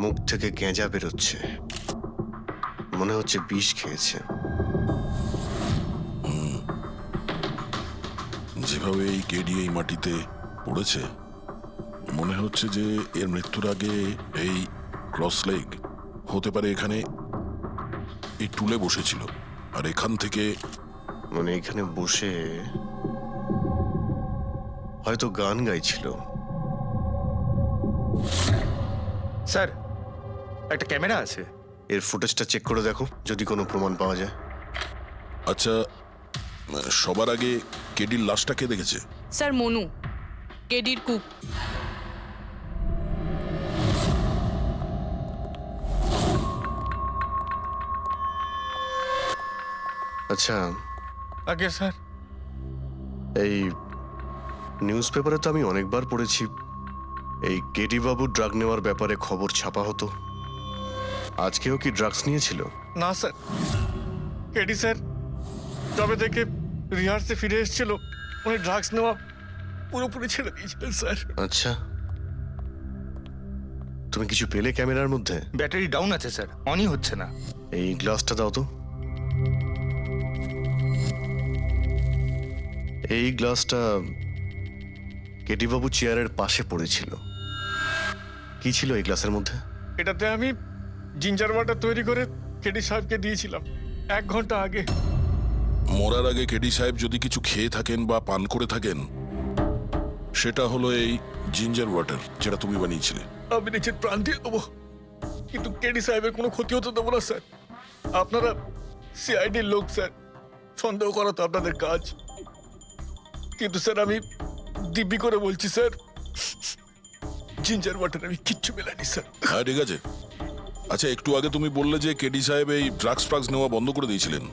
মুখ থেকে গেঁজা বেরোচ্ছে, মনে হচ্ছে বিষ খেয়েছে। যেভাবে এই কেডি এই মাটিতে পড়েছে, মনে হচ্ছে যে এর মৃত্যুর আগে এই ক্রস লেগ হতে পারে এখানে এই টুলে বসেছিল, আর এখান থেকে মানে এখানে বসে হয়তো গান গাইছিল। স্যার, একটা ক্যামেরা আছে। এর ফুটেজটা চেক করে দেখো, যদি কোনো প্রমাণ পাওয়া যায়। আচ্ছা, সবার আগে কেডির লাশটা কে দেখেছে? স্যার, মনু, কেডির কুক। আচ্ছা, আগে স্যার, এই নিউজ পেপারে তো আমি অনেকবার পড়েছি এই কেডি বাবু ড্রাগ নেওয়ার ব্যাপারে খবর ছাপা হতো। আজকেও কি ড্রাগস নিয়েছিল? না স্যার, কেডি স্যার তবে থেকে রিহার্সে ফিরে এসেছিল, উনি ড্রাগস নেওয়া পুরোপুরি ছেড়ে দিয়েছিলেন স্যার। আচ্ছা, তুমি কিছু পেলে ক্যামেরার মধ্যে? ব্যাটারি ডাউন আছে স্যার, অনই হচ্ছে না। এই গ্লাসটা দাও তো। এই গ্লাসটা কেডি বাবু চেয়ারের পাশে পড়েছিল। কি ছিল এই গ্লাসের মধ্যে? এটাতে আমি জিঞ্জার ওয়াটার তৈরি করে কেডি সাহেবকে দিয়েছিলাম 1 ঘন্টা আগে। মরার আগে কেডি সাহেব যদি কিছু খেয়ে থাকেন বা পান করে থাকেন, সেটা হলো এই জিঞ্জার ওয়াটার, যেটা তুমি বানিয়েছিলে। আমি নিজের প্রাণ দিয়ে দেবো, কিন্তু কেডি সাহেবের কোনো ক্ষতি হতে দেবো না স্যার। আপনারা সিআইডির লোক স্যার, সন্দেহ করা তো আপনাদের কাজ। কিন্তু স্যার আমি দিব্যি করে বলছি স্যার, জিঞ্জার ওয়াটার আমি কিচ্ছু মেলাইনি স্যার। হ্যাঁ, ঠিক আছে। আচ্ছা, একটু আগে তুমি বললে যে কেডি সাহেব এই ড্রাগস ফ্রাগস নেওয়া বন্ধ করে দিয়েছিলেন,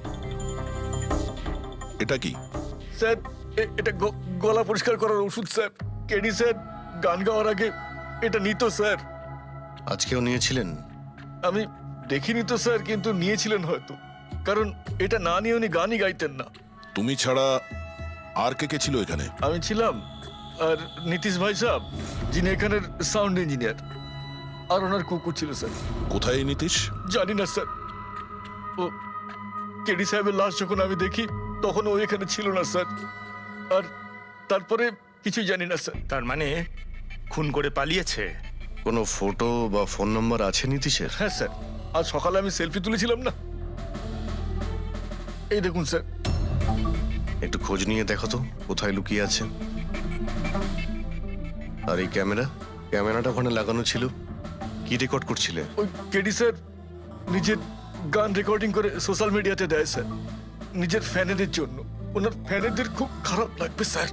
এটা কি? স্যার এটা গলা পরিষ্কার করার ওষুধ স্যার। কেডি স্যার গান গাওয়ার আগে এটা নিত স্যার। আজকেও নিয়েছিলেন? আমি দেখিনি তো স্যার, কিন্তু নিয়েছিলেন হয়তো, কারণ এটা না নিয়ে উনি গানই গাইতেন না। তুমি ছাড়া আর কে কে ছিল এখানে? আমি ছিলাম, আর নীতিশ ভাই সাহেব, যিনি এখানের সাউন্ড ইঞ্জিনিয়ার, আর ওনার কুকুর ছিল স্যার। কোথায় এই নীতিশ? জানি না স্যার, ও কেডি সাহেবের লাশ যখন আমি দেখি তখন ও এখানে ছিল না স্যার। আর তারপরে কিছুই জানি না স্যার। তার মানে খুন করে পালিয়েছে? কোনো ফটো বা ফোন নাম্বার আছে নীতিশের? হ্যাঁ স্যার, আজ সকালে আমি সেলফি তুলেছিলাম না, এই দেখুন স্যার। একটু খোঁজ নিয়ে দেখো তো কোথায় লুকিয়ে আছে। আর এই ক্যামেরাটা ওখানে লাগানো ছিল, কি রেকর্ড করছিলে? ওই কেডি স্যার নিজের গান রেকর্ডিং করে সোশ্যাল মিডিয়াতে দেয় স্যার, নিজের ফ্যানেদের জন্য। ওনার ফ্যানেদের খুব খারাপ লাগবে স্যার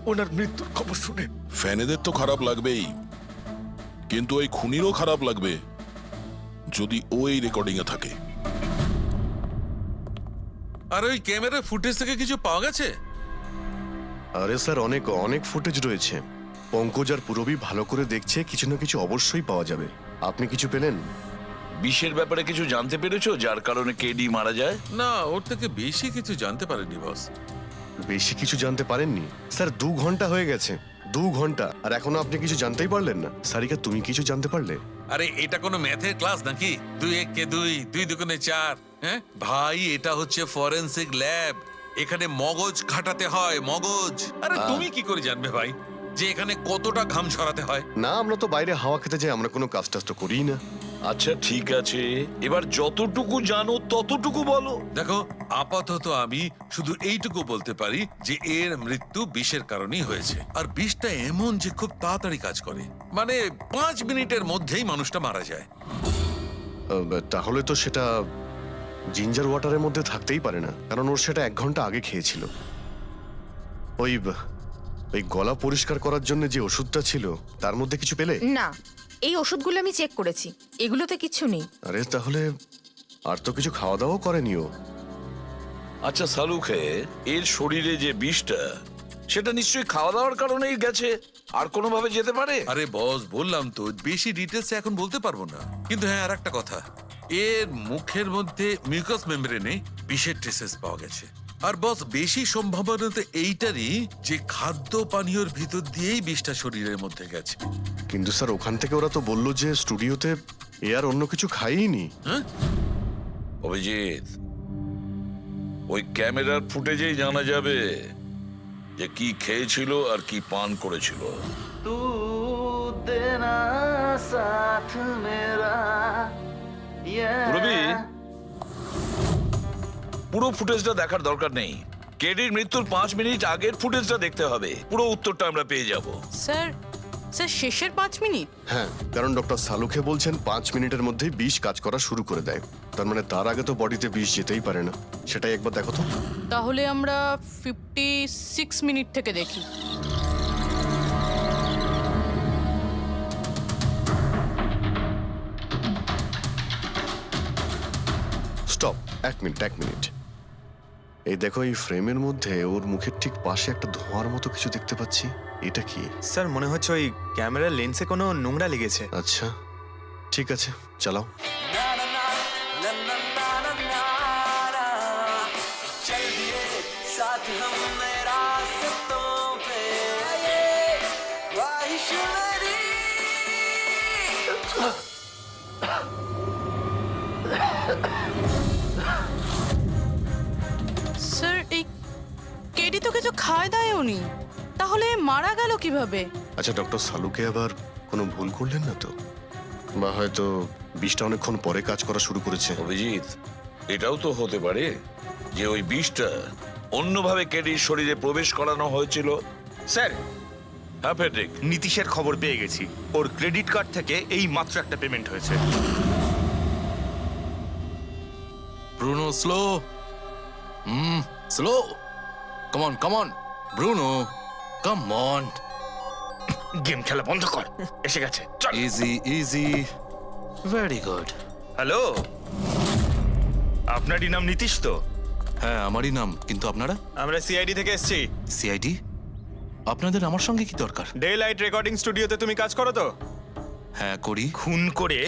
ওনার মৃত্যুর খবর শুনে। ফ্যানেদের তো খারাপ লাগবেই, কিন্তু ওই খুনিরও খারাপ লাগবে যদি ও এই রেকর্ডিং এ থাকে। আর ওই ক্যামেরার ফুটেজ থেকে কিছু পাওয়া গেছে? আরে স্যার, অনেক অনেক ফুটেজ রয়েছে। পঙ্কজ আর পুরবী ভালো করে দেখছে, কিছু না কিছু অবশ্যই পাওয়া যাবে। আপনি কিছু পেলেন? বিষের ব্যাপারে কিছু জানতে পেরেছো, যার কারণে কেডি মারা যায়? না, ওর থেকে বেশি কিছু জানতে পারেনি বস। বেশি কিছু জানতে পারেননি স্যার? 2 ঘন্টা হয়ে গেছে, 2 ঘন্টা, আর এখনো আপনি কিছু জানতেই পারলেন না। সারিকা, তুমি কিছু জানতে পারলে? আরে এটা কোনো ম্যাথের ক্লাস নাকি? 2 × 1 = 2, 2 × 2 = 4। হ্যাঁ ভাই, এটা হচ্ছে ফরেনসিক ল্যাব, এখানে মগজ খাটাতে হয়, মগজ। আরে তুমি কি করে জানবে ভাই যে এখানে কতটা ঘাম ছড়াতে হয়? না, আমরা তো বাইরে হাওয়া খেতে যাই, আমরা কোনো কাজ টাজ তো করিই না। আচ্ছা ঠিক আছে, এবার যতটুকু জানো ততটুকু বলো। দেখো, আপাতত আমি শুধু এইটুকু বলতে পারি যে এর মৃত্যু বিষের কারণেই হয়েছে। আর বিষটা এমন যে খুব তাড়াতাড়ি কাজ করে, মানে 5 মিনিটের মধ্যেই মানুষটা মারা যায়। তাহলে তো সেটা জিঞ্জার ওয়াটারের মধ্যে থাকতেই পারে না, কারণ ওর সেটা 1 ঘন্টা আগে খেয়েছিল। ওই গলা পরিষ্কার করার জন্য যে ওষুধটা ছিল, তার মধ্যে কিছু পেলে? না, এই ওষুধগুলো আমি চেক করেছি, এগুলোতে কিচ্ছু নেই। আরে তাহলে আর তো কিছু খাওয়া দাওয়া করেনি ও। আচ্ছা সালুখে, এর শরীরে যে বিষটা, সেটা নিশ্চয়ই খাওয়া দাওয়ার কারণেই গেছে, আর কোনোভাবে যেতে পারে? আরে বস, বললাম তো বেশি ডিটেলস এখন বলতে পারবো না। কিন্তু হ্যাঁ, আর একটা কথা, এর মুখের মধ্যে মিউকাস মেমব্রেনে বিষের ট্রেসেস পাওয়া গেছে। আর বস বেশি সম্ভাবনা তো এইটারই যে খাদ্য পানীয়র ভিতর দিয়েই বিষটা শরীরের মধ্যে গেছে। কিন্তু স্যার ওখান থেকে ওরা তো বললো যে স্টুডিওতে এ আর অন্য কিছু খাইনি। হ্যাঁ, অভিজিৎ, ওই ক্যামেরার ফুটেজেই জানা যাবে যে কি খেয়েছিল আর কি পান করেছিল। तू देना साथ मेरा রবি, পুরো ফুটেজটা দেখার দরকার নেই। কেডির মৃত্যুর 5 মিনিট আগের ফুটেজটা দেখতে হবে। পুরো উত্তরটা আমরা পেয়ে যাব। স্যার স্যার শেষের 5 মিনিট? হ্যাঁ, কারণ ডক্টর সালুখে বলছেন 5 মিনিটের মধ্যেই বিষ কাজ করা শুরু করে দেয়। তার মানে তার আগে তো বডিতে বিষ যেতেই পারে না। সেটাই একবার দেখো তো। তাহলে আমরা 56 মিনিট থেকে দেখি। Stop, 1 minute 1 minute. এই দেখো, এই ফ্রেমের মধ্যে ওর মুখের ঠিক পাশে একটা ধোঁয়ার মতো কিছু দেখতে পাচ্ছি। এটা কি? স্যার মনে হচ্ছে ওই ক্যামেরার লেন্সে কোনো নোংরা লেগেছে। আচ্ছা, ঠিক আছে, চালাও। चल दिए साथ हम रास्तों पे ख्वाहिश मेरी স্যার এই কেডি তো কিছু খায় দায়ও নি, তাহলে মারা গেল কিভাবে? আচ্ছা, ডক্টর সালুকে আবার কোনো ভুল করলেন না তো? বা হয়তো বিষটা অনেকক্ষণ পরে কাজ করা শুরু করেছে। অভিজিৎ, এটাও তো হতে পারে যে ওই বিষটা অন্যভাবে কেডির শরীরে প্রবেশ করানো হয়েছিল। স্যার, হ্যাঁ ফেডরিক, নীতিশের খবর পেয়ে গেছি। ওর ক্রেডিট কার্ড থেকে এই মাত্র একটা পেমেন্ট হয়েছে। Bruno, slow. Slow. Come on. Bruno, come on. Game খেলা বন্ধ কর, এসে গেছে, চল। Easy. Very good. হ্যালো, আপনারই নাম নীতিশ তো? হ্যাঁ, আমারই নাম, কিন্তু আপনারা? আমরা সিআইডি থেকে এসেছি। সিআইডি? আপনাদের আমার সঙ্গে কি দরকার? ডে লাইট রেকর্ডিং স্টুডিওতে তুমি কাজ করো তো? হ্যাঁ, করি। খুন করে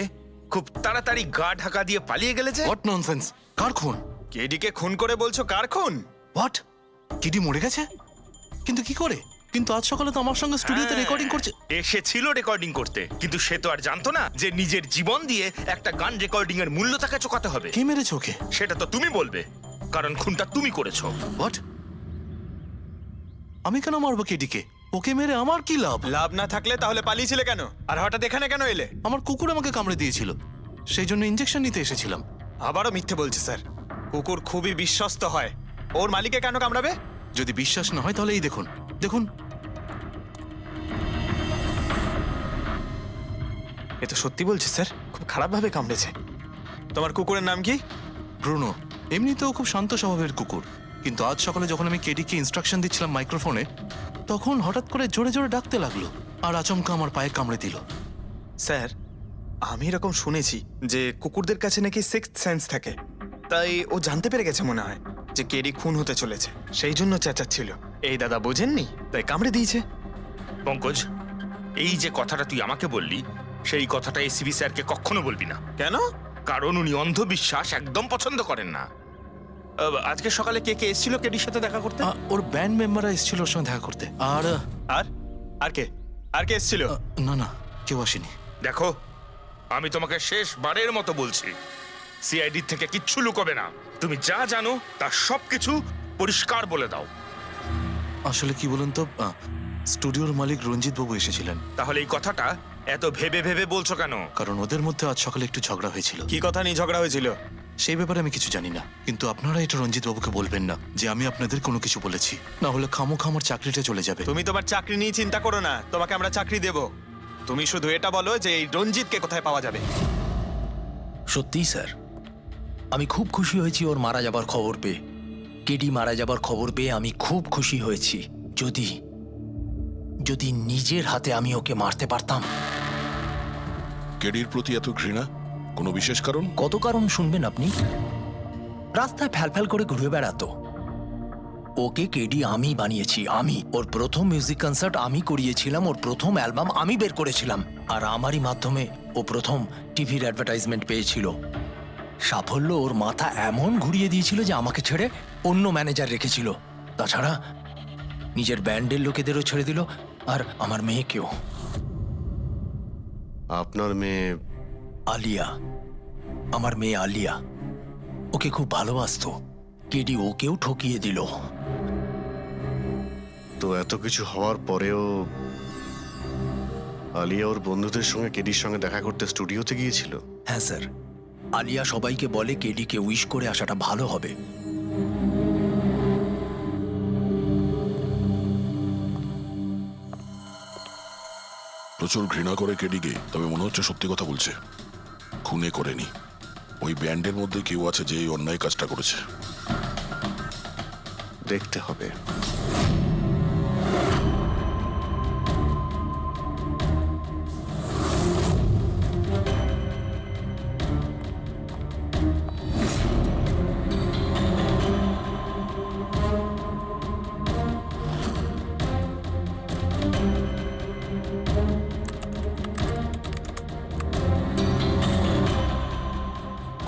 খুব তাড়াতাড়ি গা ঢাকা দিয়ে পালিয়ে গেলে যে? What nonsense? কার খুন? কেডিকে খুন করে বলছো কার খুন? হোয়াট? কিডি মরে গেছে? কিন্তু কি করে? কিন্তু আজ সকালে তো আমার সঙ্গে স্টুডিওতে রেকর্ডিং করছে। এসেছিল রেকর্ডিং করতে, কিন্তু সে তো আর জানতো না যে নিজের জীবন দিয়ে একটা গান রেকর্ডিং এর মূল্য তাকে চোকাতে হবে। কে মেরেছে ওকে? সেটা তো তুমি বলবে, কারণ খুনটা তুমি করেছো। হোয়াট? আমি কেন মারবো কেডিকে? ওকে মেরে আমার কি লাভ? লাভ না থাকলে তাহলে পালিয়েছিলে কেন? আর হঠাৎ এখানে কেন এলে? আমার কুকুর আমাকে কামড়ে দিয়েছিল, সেই জন্য ইঞ্জেকশন নিতে এসেছিলাম। আবারও মিথ্যে বলছে স্যার। কুকুর খুবই বিশ্বস্ত হয়। ওর মালিককে কেন কামড়াবে? যদি বিশ্বাস না হয় তাহলে এই দেখুন। এ তো সত্যি বলছে স্যার, খুব খারাপ ভাবে কামড়েছে। তোমার কুকুরের নাম কি? ব্রুনো। এমনিতেও খুব শান্ত স্বভাবের কুকুর, কিন্তু আজ সকালে যখন আমি কেডিকে ইনস্ট্রাকশন দিচ্ছিলাম মাইক্রোফোনে, তখন হঠাৎ করে জোরে জোরে ডাকতে লাগলো আর আচমকা আমার পায়ে কামড়ে দিল। স্যার, আমি এরকম শুনেছি যে কুকুরদের কাছে নাকি সিক্সথ সেন্স থাকে। তাই ও জানতে পেরে গেছে মনে হয় যে কেডি খুন হতে চলেছে, সেই জন্য চেঁচাচ্ছিল। এই দাদা বোঝেননি, তাই কামড়ে দিয়েছে। পঙ্কজ, এই যে কথাটা তুই আমাকে বললি, সেই কথাটা এসিবি স্যারকে কখনো বলবি না। কেন? কারণ উনি অন্ধবিশ্বাস একদম পছন্দ করেন না। আজকে সকালে কে কে এসেছিল কেডির সাথে দেখা করতে? ওর ব্যান্ড মেম্বাররা এসেছিল ওর সঙ্গে দেখা করতে। আর আর আর কে আর কে এসেছিল? না, কেউ আসেনি। দেখো, আমি তোমাকে শেষবারের মতো বলছি, সিআইডি থেকে কিচ্ছু লুকোবে না। তুমি যা জানো তার সবকিছু পরিষ্কার বলে দাও। আসলে কি বলুন তো, স্টুডিওর মালিক রঞ্জিত বাবু এসেছিলেন। তাহলে এই কথাটা এত ভেবে ভেবে বলছো কেন? কারণ ওদের মধ্যে আজ সকালে একটু ঝগড়া হয়েছিল। কি কথা নিয়ে ঝগড়া হয়েছিল? সেই ব্যাপারে আমি কিছু জানি না, কিন্তু আপনারা এটা রঞ্জিত বাবুকে বলবেন না যে আমি আপনাদের কোনো কিছু বলেছি, না হলে খামোখা আমার চাকরিটা চলে যাবে। তুমি তোমার চাকরি নিয়ে চিন্তা করো না, তোমাকে আমরা চাকরি দেব। তুমি শুধু এটা বলো যে এই রঞ্জিতকে কোথায় পাওয়া যাবে। সত্যিই স্যার, আমি খুব খুশি হয়েছি ওর মারা যাবার খবর পেয়ে। কেডি মারা যাবার খবর পেয়ে আমি খুব খুশি হয়েছি। যদি নিজের হাতে আমি ওকে মারতে পারতাম। কেডির প্রতি এত ঘৃণা কোনো বিশেষ কারণ? কত কারণ শুনবেন আপনি? রাস্তায় ফ্যালফ্যাল করে ঘুরে বেড়াতো। ওকে কেডি আমি বানিয়েছি। আমি ওর প্রথম মিউজিক কনসার্ট আমি করিয়েছিলাম, ওর প্রথম অ্যালবাম আমি বের করেছিলাম, আর আমারই মাধ্যমে ও প্রথম টিভির অ্যাডভার্টাইজমেন্ট পেয়েছিল। সাফল্য ওর মাথা এমন ঘুরিয়ে দিয়েছিল যে আমাকে ছেড়ে ও অন্য ম্যানেজার রেখেছিল। তাছাড়া নিজের ব্যান্ডের লোকেদেরও ছেড়ে দিল, আর আমার মেয়েকেও। আপনার মেয়ে? আলিয়া, আমার মেয়ে আলিয়া। ওকে খুব ভালোবাসতো। কেডি ওকেও ঠকিয়ে দিল। তো এত কিছু হওয়ার পরেও আলিয়া ওর বন্ধুদের সঙ্গে কেডির সঙ্গে দেখা করতে স্টুডিওতে গিয়েছিল? হ্যাঁ স্যার, আলিয়া সবাইকে বলে কেডিকে উইশ করে আসাটা ভালো হবে। প্রচুর ঘৃণা করে কেডিকে, তবে মনে হচ্ছে সত্যি কথা বলছে। খুনে করেনি। ওই ব্যান্ডের মধ্যে কেউ আছে যে এই অন্যায় কাজটা করেছে। দেখতে হবে।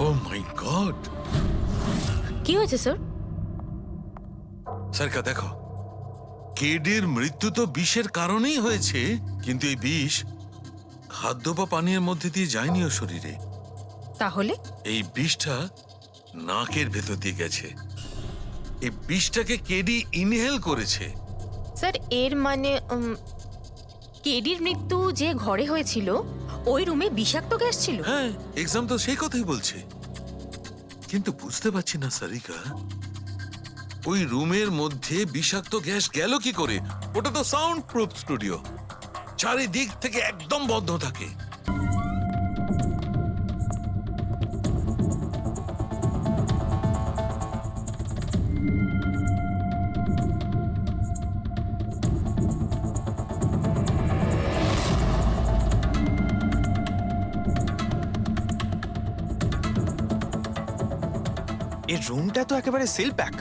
ও মাই গড! কি হয়েছে স্যার? সরকার দেখো, কেডির মৃত্যু তো বিষের কারণেই হয়েছে, কিন্তু এই বিষ খাদ্য বা পানীয়ের মধ্যে দিয়ে যায়নি ওর শরীরে। তাহলে এই বিষটা নাকের ভেতর দিয়ে গেছে। এই বিষটাকে কেডি ইনহেল করেছে। স্যার, এর মানে কেডির মৃত্যু যে ঘরে হয়েছিল ওই রুমে বিষাক্ত গ্যাস ছিল? হ্যাঁ, এক্সাম তো সেই কথাই বলছে। কিন্তু বুঝতে পারছি না সারিকা, ওই রুমের মধ্যে বিষাক্ত গ্যাস গেল কি করে? ওটা তো সাউন্ড প্রুফ স্টুডিও, চারিদিক থেকে একদম বন্ধ থাকে। এই রুমটা তো একেবারে সিল প্যাক।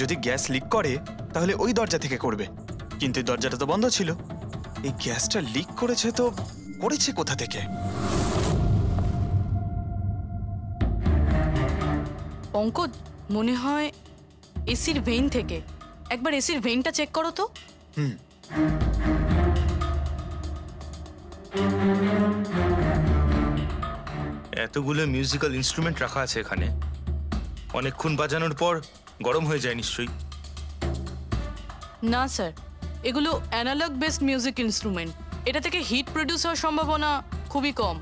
যদি গ্যাস লিক করে তাহলে ওই দরজা থেকে করবে, কিন্তু এই দরজাটা তো বন্ধ ছিল। এই গ্যাসটা লিক করেছে তো করেছে কোথা থেকে? পঙ্কজ, মনে হয় এসির ভেইন থেকে। একবার এসির ভেইনটা চেক করো তো। এতগুলো মিউজিক্যাল ইনস্ট্রুমেন্ট রাখা আছে এখানে, অনেকক্ষণ বাজানোর পর গরম হয়ে যায় নিশ্চয়ই। না স্যার, এগুলো অ্যানালগ বেসড মিউজিক ইনস্ট্রুমেন্ট। এটা থেকে হিট প্রডিউস হওয়ার সম্ভাবনা খুবই কম।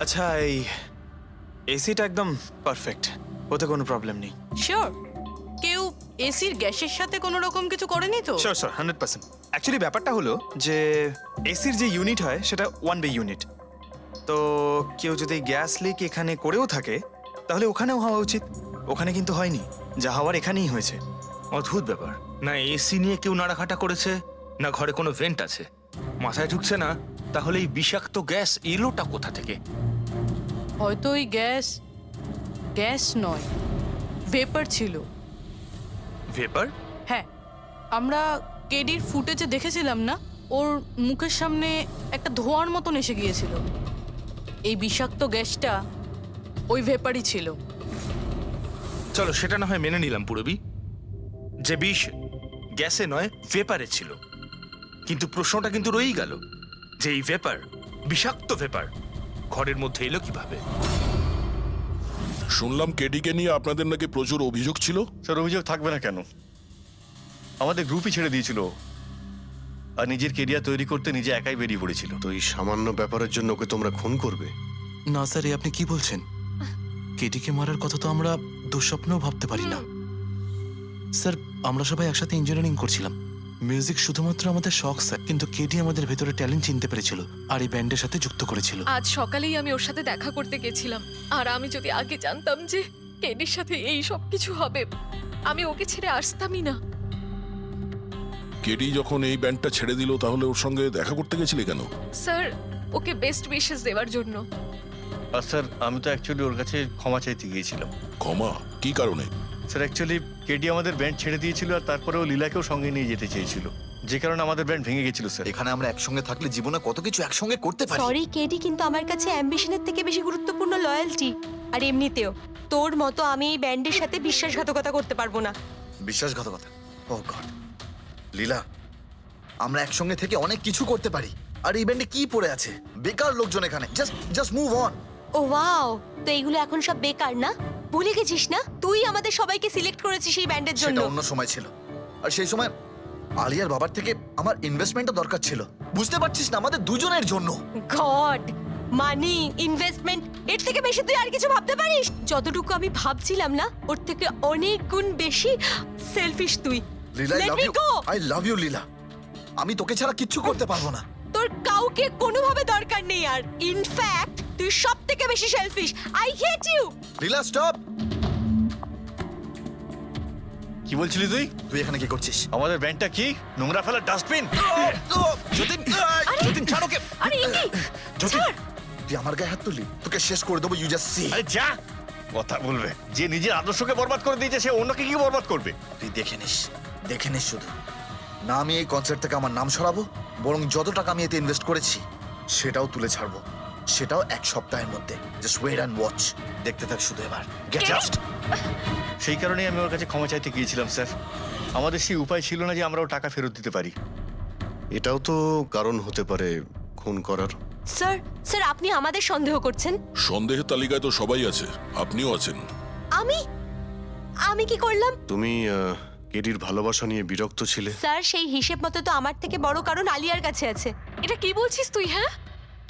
আচ্ছা, এই এসিটা একদম পারফেক্ট, ওতে কোনো প্রবলেম নেই? শিওর? কেউ এসির গ্যাসের সাথে কোনো রকম কিছু করেনি তো? Sure sir, 100%। অ্যাকচুয়ালি ব্যাপারটা হলো যে এসির যে ইউনিট হয় সেটা 1 বে ইউনিট। তো কেউ যদি গ্যাস লিক এখানে করেও থাকে তাহলে ওখানেও হওয়া উচিত। ওখানে কিন্তু হয়নি, যা হওয়ার এখানেই হয়েছে। অদ্ভুত ব্যাপার, না এসি নিয়ে কেউ নাড়াঘাটা করেছে, না ঘরে কোনো ভেন্ট আছে। মাথায় ঢুকছে না তাহলে এই বিষাক্ত গ্যাস এলোটা কোথা থেকে? হয়তো ওই গ্যাস নয়, ভেপার ছিল। ভেপার? হ্যাঁ, আমরা কেডির ফুটেজে দেখেছিলাম না, ওর মুখের সামনে একটা ধোঁয়ার মতন এসে গিয়েছিল। এই বিষাক্ত গ্যাসটা ওই ভেপারই ছিল। চলো সেটা না হয় মেনে নিলাম পুরবি, যে বিষ গ্যাসে নয় ভেপারে ছিল। কিন্তু প্রশ্নটা কিন্তু রয়েই গেল যে এই ভেপার, বিষাক্ত ভেপার ঘরের মধ্যে এলো কিভাবে? শুনলাম কেডিকে নিয়ে আপনাদের নাকি প্রচুর অভিযোগ ছিল। স্যার, অভিযোগ থাকবে না কেন? আমাদের গ্রুপই ছেড়ে দিয়েছিল, আর নিজের কেরিয়ার তৈরি করতে নিজে একাই বেরিয়ে পড়েছিল। তো এই সামান্য ব্যাপারের জন্য ওকে তোমরা খুন করবে? না স্যার, এ আপনি কি বলছেন? কেটিকে মারার কথা তো আমরা দুঃস্বপ্নেও ভাবতে পারি না। স্যার, আমরা সবাই একসাথে ইঞ্জিনিয়ারিং করছিলাম। মিউজিক শুধুমাত্র আমাদের শখ স্যার, কিন্তু কেটি আমাদের ভেতরে ট্যালেন্ট চিনতে পেরেছিল আর এই ব্যান্ডের সাথে যুক্ত করেছিল। আজ সকালেই আমি ওর সাথে দেখা করতে গেছিলাম, আর আমি যদি আগে জানতাম যে কেডির সাথে এই সব কিছু হবে, আমি ওকে ছেড়ে আসতামই না। কেডি যখন এই ব্যান্ডটা ছেড়ে দিল তাহলে ওর সঙ্গে দেখা করতে গেছিলে কেন? স্যার, ওকে বেস্ট উইশেস দেওয়ার জন্য। আর স্যার, আমি তো অ্যাকচুয়ালি ওর কাছে ক্ষমা চাইতে গিয়েছিলাম। ক্ষমা? কি কারণে? স্যার, অ্যাকচুয়ালি কেডি আমাদের ব্যান্ড ছেড়ে দিয়েছিল, আর তারপরেও লীলাকেও সঙ্গে নিয়ে যেতে চেয়েছিল, যে কারণে আমাদের ব্যান্ড ভেঙে গেছিল স্যার। এখানে আমরা একসঙ্গে থাকলে জীবনে কত কিছু একসঙ্গে করতে পারি। সরি কেডি, কিন্তু আমার কাছে অ্যাম্বিশনের থেকে বেশি গুরুত্বপূর্ণ লয়্যালটি। আর এমনিতেও তোর মতো আমি এই ব্যান্ডের সাথে বিশ্বাসঘাতকতা করতে পারবো না। বিশ্বাসঘাতকতা? ও গড লীলা, আমরা একসঙ্গে থেকে অনেক কিছু করতে পারি। আর এই ব্যান্ডে কি পড়ে আছে? বেকার লোকজন এখানে। Just move on. Oh wow, তো এইগুলো এখন সব বেকার না? ভুলে গেছিস না তুই আমাদের সবাইকে সিলেক্ট করেছিস এই ব্যান্ডের জন্য? সেটা অন্য সময় ছিল। আর সেই সময় আলিয়ার বাবার থেকে আমার ইনভেস্টমেন্টও দরকার ছিল। বুঝতে পারছিস না, আমাদের দুজনের জন্য। গড, মানি, ইনভেস্টমেন্ট, এর থেকে বেশি তুই আর কিছু ভাবতে পারিস? যতটুকু আমি ভাবছিলাম না, ওর থেকে অনেক গুণ বেশি সেলফিশ তুই। Leela, Let me go! I love you Leela. আমি তোকে ছাড়া কিচ্ছু করতে পারবো না। তোর কাউকে কোনোভাবে দরকার নেই আর। ইনফ্যাক্ট তুই সব থেকে বেশি selfish. I hate you. Leela stop. কি বলছিলি তুই? তুই এখানে কি করছিস? আমাদের ব্যান্ডটা কি নোংরা ফেলার ডাস্টবিন? যতীন, যতীন ছাড় ওকে। আরে ইনি, যতীন, তুই আমার গায়ে হাত তুললি, তোকে শেষ করে দেবো। You just see. আরে যা, কথা বলবে। যে নিজের আদর্শকে বরবাদ করে দিয়েছে সে অন্যকে কি বরবাদ করবে? তুই দেখে নিস শুধু। না আমি এই কনসার্ট থেকে আমার নাম সরাবো, বরং যত টাকা আমি এতে ইনভেস্ট করেছি সেটাও তুলে ছাড়বো। সেটাও 1 সপ্তাহের মধ্যে। Just wait and watch. দেখতে থাক শুধু এবার। Get out. সেই কারণেই আমি ওর কাছে ক্ষমা চাইতে গিয়েছিলাম স্যার। আমাদের সেই উপায় ছিল না যে আমরা ওর টাকা ফেরত দিতে পারি। এটাও তো কারণ হতে পারে খুন করার। স্যার আপনি আমাদের সন্দেহ করছেন? সন্দেহের তালিকায় তো সবাই আছে, আপনিও আছেন। আমি কি করলাম? তুমি কেডির ভালোবাসা নিয়ে বিরক্ত ছিলে। স্যার সেই হিসেব মতো তো আমার থেকে বড় কারণ আলিয়ার কাছে আছে। এটা কি বলছিস তুই? হ্যাঁ,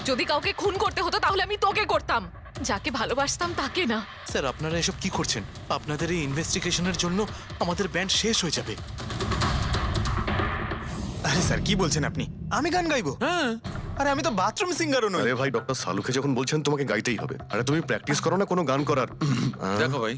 যদি কাউকে খুন করতে হতো তাহলে আমি তোকে করতাম, যাকে ভালোবাসতাম তাকে না। স্যার আপনারা এসব কি করছেন? আপনাদের এই ইনভেস্টিগেশনের জন্য আমাদের ব্যান্ড শেষ হয়ে যাবে। আরে স্যার কি বলছেন আপনি? আমি গান গাইবো? হ্যাঁ, আরে আমি তো বাথরুম সিঙ্গারও নই। আরে ভাই, ডক্টর সালুকে যখন বলছেন তোমাকে গাইতেই হবে। আরে তুমি প্র্যাকটিস করো না কোনো গান করার? দেখো ভাই,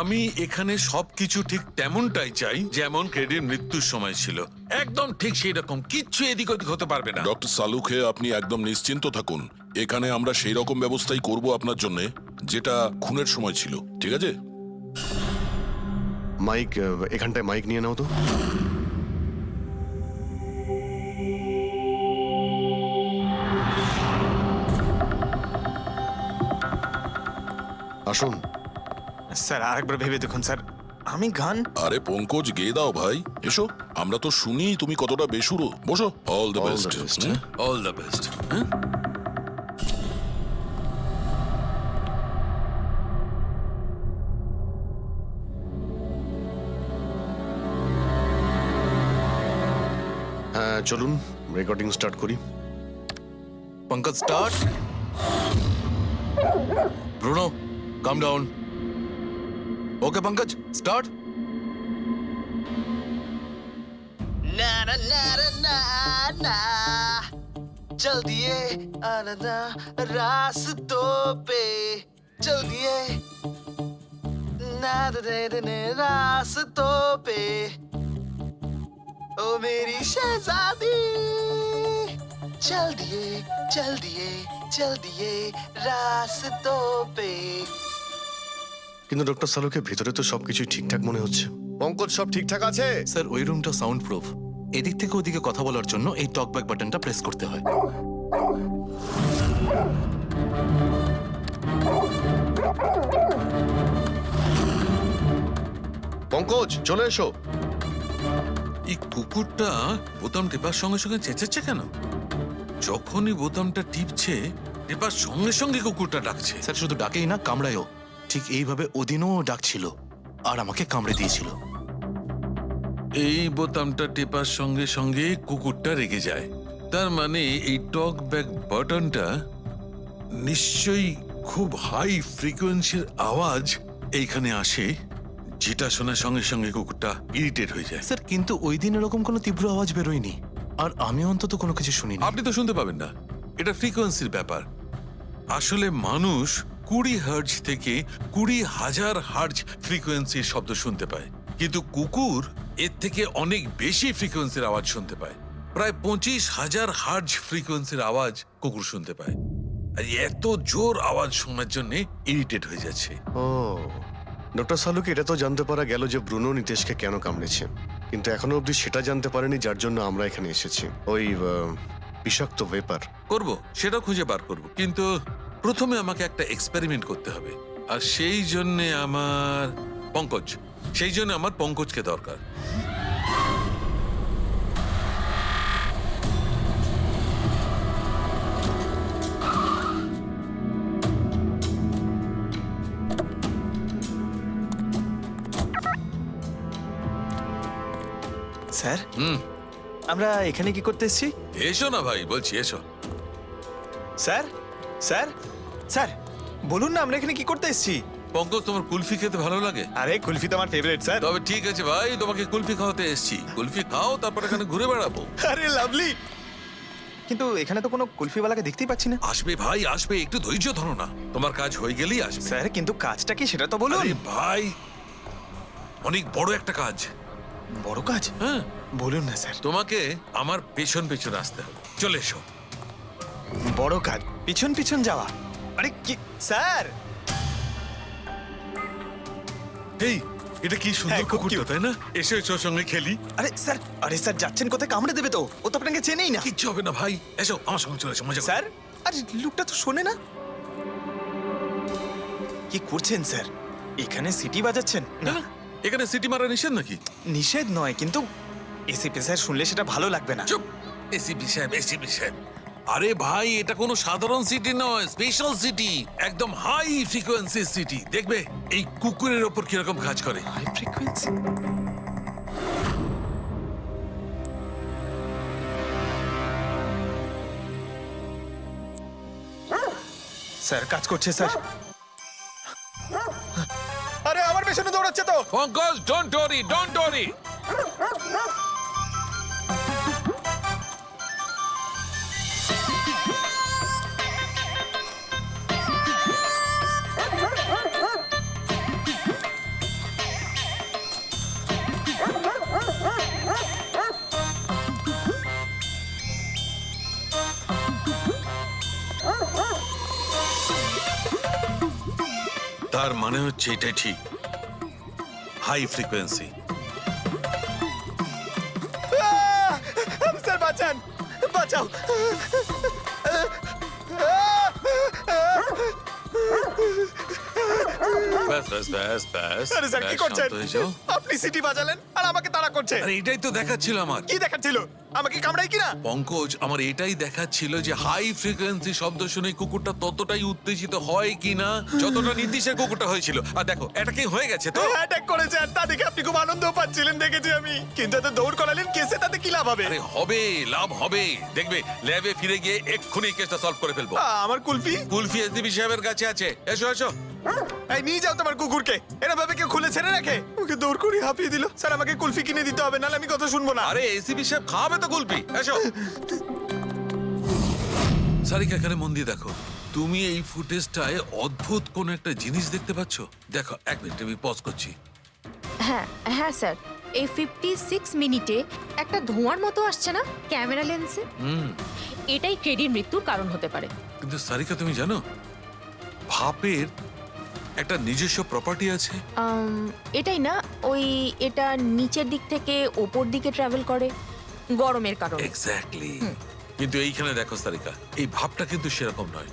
আমি এখানে সবকিছু ঠিক তেমনটাই চাই যেমন ক্রেডির মৃত্যুর সময় ছিল। একদম ঠিক সেই রকম, কিচ্ছু এদিক ওদিক হতে পারবে না। ডক্টর সালুখে আপনি একদম নিশ্চিন্ত থাকুন। এখানে আমরা সেই রকম ব্যবস্থাই করব আপনার জন্য যেটা খুনের সময় ছিল, ঠিক আছে? মাইক, এখানটায় মাইক নিয়ে নাও তো। আসুন। স্যার আরেকবার ভেবে দেখুন স্যার, আমি গান। আরে পঙ্কজ, গেয়ে দাও ভাই, এসো। আমরা তো শুনি তুমি কতটা বেসুরো। বসো। All the All best. the best. All the best. হ্যাঁ চলুন রেকর্ডিং স্টার্ট করি। Pankaj start. Bruno calm down. Okay Pankaj start. ना ना ना ना ना चल दिए आना रास्तों पे चल दिए ना दे रास्तों पे ओ मेरी शहजादी चल दिए चल दिए चल दिए रास्तों पे। কিন্তু ডক্টর সালুকে ভিতরে তো সবকিছুই ঠিকঠাক মনে হচ্ছে। পঙ্কজ, সব ঠিকঠাক আছে? স্যার ওই রুমটা সাউন্ড প্রুফ। এদিক থেকে ওদিকে কথা বলার জন্য এই টকব্যাক বাটনটা প্রেস করতে হয়। পঙ্কজ চলে এসো। এই কুকুরটা বোতাম টেপার সঙ্গে সঙ্গে চেঁচাচ্ছে কেন? যখনই বোতামটা টিপছে টেপার সঙ্গে সঙ্গে কুকুরটা ডাকছে। স্যার শুধু ডাকেই না, কামড়ায়ও। ঠিক এইভাবে ওদিনও ডাকছিল আর আমাকে কামড়ে দিয়েছিল। এই বোতামটা টেপার সঙ্গে সঙ্গে কুকুরটা রেগে যায়। তার মানে এই টক ব্যাক বাটনটা নিশ্চয়ই খুব হাই ফ্রিকোয়েন্সির আওয়াজ এইখানে আসে, যেটা শোনার সঙ্গে সঙ্গে কুকুরটা ইরিটেট হয়ে যায়। স্যার কিন্তু ওই দিন এরকম কোনো তীব্র আওয়াজ বেরোয়নি, আর আমি অন্তত কোনো কিছু শুনিনি। আপনি তো শুনতে পাবেন না, এটা ফ্রিকোয়েন্সির ব্যাপার। আসলে মানুষ 20 হার্জ থেকে 20,000 হার্জ ফ্রিকোয়েন্সির শব্দ শুনতে পায়, কিন্তু কুকুর এর থেকে অনেক বেশি ফ্রিকোয়েন্সির আওয়াজ শুনতে পায়। প্রায় 25,000 হার্জ ফ্রিকোয়েন্সির আওয়াজ কুকুর শুনতে পায়। আর এত জোর আওয়াজ শোনার জন্য ইরিটেট হয়ে যাচ্ছে। ও, ডক্টর সালুকে এটা তো জানতে পারা গেল যে ব্রুনো নিতেশকে কেন কামড়েছে, কিন্তু এখনো অবধি সেটা জানতে পারেনি যার জন্য আমরা এখানে এসেছি। ওই বিষাক্ত ভেপার। করব, সেটা খুঁজে বার করব, কিন্তু প্রথমে আমাকে একটা এক্সপেরিমেন্ট করতে হবে। আর সেই জন্যে আমার পঙ্কজকে দরকার। স্যার হুম, আমরা এখানে কি করতে এসেছি? এসো না ভাই, বলছি এসো। স্যার স্যার স্যার বলুন না আমরা এখানে কি করতে এসেছি? পঙ্কজ, তোমার কুলফি খেতে ভালো লাগে? আরে কুলফি তো আমার ফেভারিট স্যার। তবে ঠিক আছে ভাই, তোমাকে কুলফি খাওয়াতে এসেছি। কুলফি খাও, তারপর এখানে ঘুরে বেড়াবো। আরে লাভলি, কিন্তু এখানে তো কোনো কুলফিওয়ালাকে দেখতেই পাচ্ছি না। আসবে ভাই, আসবে, একটু ধৈর্য ধরো না। তোমার কাজ হয়ে গেলেই আসবে। স্যার কিন্তু কাজটা কি সেটা তো বলুন। আরে ভাই, অনেক বড় একটা কাজ। বড় কাজ? হ্যাঁ, বলুন না স্যার। তোমাকে আমার পেছন পেছন আসতে হবে। চলে এসো। বড় কাজ, পিছন পিছন যাওয়া? আরে কি স্যার! এই, এটা কি সুন্দর হ্যাঁ, খুব কুকুরটা, cute। তাই না? এসো এসো, ওর সঙ্গে খেলি। আরে স্যার যাচ্ছেন কোথায়? কামড়ে দেবে তো, ও তো আপনাকে চেনেই না। কিচ্ছু হবে না ভাই, এসো আমার সঙ্গে চলে এসো, মজা করো। স্যার আরে লোকটা তো শোনে না। কি করছেন স্যার? এখানে সিটি বাজাচ্ছেন? না, না, এখানে সিটি মারা নিষেধ নাকি? নিষেধ নয়, কিন্তু এসিপি স্যার শুনলে সেটা ভালো লাগবে না। চুপ, এসিপি সাহেব, এসিপি সাহেব। আরে ভাই, এটা কোনো সাধারণ সিটি নয়, স্পেশাল সিটি, একদম হাই ফ্রিকোয়েন্সি সিটি। দেখবে এই কুকুরের ওপর কিরকম কাজ করে। High frequency? স্যার কাজ করছে স্যার। আরে আমার পেছনে দৌড়াচ্ছে তো। Pankaj, don't worry, don't worry. তার মানে হচ্ছে এটাই ঠিক, হাই ফ্রিকোয়েন্সি। স্যার বাঁচান, বাঁচাও। ব্যাস ব্যাস ব্যাস ব্যাস। আরে স্যার কি ব্যাস, করছেন? শান্ত হয়ে যাও। আপনি সিটি বাজালেন আর আমাকে তাড়া করছে। আরে এটাই তো দেখাচ্ছিল আমার। কি দেখাচ্ছিল? আমাকে কামড়াই কিনা? পঙ্কজ, আমার এটাই দেখাচ্ছিল যে হাই ফ্রিকোয়েন্সি শব্দ শুনে কুকুরটা ততটাই উত্তেজিত হয় কিনা যতটা নীতিশের কুকুরটা হয়েছিল। আর দেখো, এটা কি হয়ে গেছে তো। অ্যাটাক করেছে আর তা দেখে আপনি খুব আনন্দ পাচ্ছিলেন দেখেছি আমি। কিন্তু এত দৌড় করালেন কেসে, তাতে কি লাভ হবে? আরে হবে, লাভ হবে। দেখবে ল্যাবে ফিরে গিয়ে এক্ষুনি কেসটা সলভ করে ফেলবো। আমার কুলফি? কুলফি এসডিপি সাহেবের কাছে আছে। এসো এসো। এই নিয়ে যাও তোমার কুকুরকে। এরা ভাবে কেউ খুলে ছেড়ে রাখে? ওকে দৌড় করে হাঁপিয়ে দিল। স্যার আমাকে কুলফি কিনে দিতে হবে, নাহলে আমি কথা শুনবো না। আরে এসিপি সাহেব খাওয়াবে তো কুলফি। এসো। সারিকা, এখানে মন দিয়ে দেখো। তুমি এই ফুটেজটায় অদ্ভুত কোন একটা জিনিস দেখতে পাচ্ছ? দেখো, এক মিনিট, আমি পজ করছি। হ্যাঁ হ্যাঁ স্যার, এই 56 মিনিটে একটা ধোঁয়ার মতো আসছে না ক্যামেরা লেন্সে? এটাই কেডির মৃত্যুর কারণ হতে পারে। কিন্তু সারিকা, তুমি জানো ভাপের একটা নিজস্ব প্রপার্টি আছে? এটাই না, ওই এটা নিচের দিক থেকে ওপর দিকে ট্রাভেল করে গরমের কারণে। এক্স্যাক্টলি। কিন্তু এইখানে দেখো সারিকা, এই ভাবটা কিন্তু সেরকম নয়।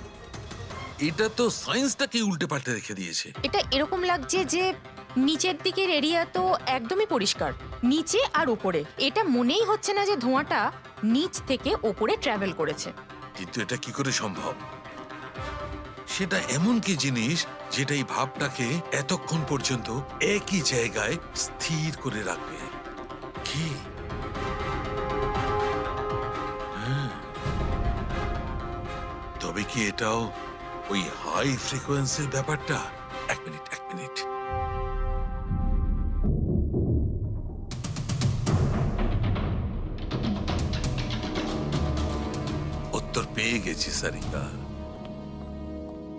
এটা তো সায়েন্সটাকে উল্টে পাল্টে রেখে দিয়েছে। এটা এরকম লাগছে যে নিচের দিকের এরিয়া তো একদমই পরিষ্কার, নিচে আর উপরে এটা মনেই হচ্ছে না যে ধোঁয়াটা নিচ থেকে ওপরে ট্রাভেল করেছে। কিন্তু এটা কি করে সম্ভব? সেটা এমন কি জিনিস যেটা এই ভাবটাকে এতক্ষণ পর্যন্ত একই জায়গায় স্থির করে রাখবে? কি? হ্যাঁ। তবে কি এটাও ওই হাই ফ্রিকোয়েন্সির ব্যাপারটা? এক মিনিট, এক মিনিট। উত্তর পেয়ে গেছি সারিকা।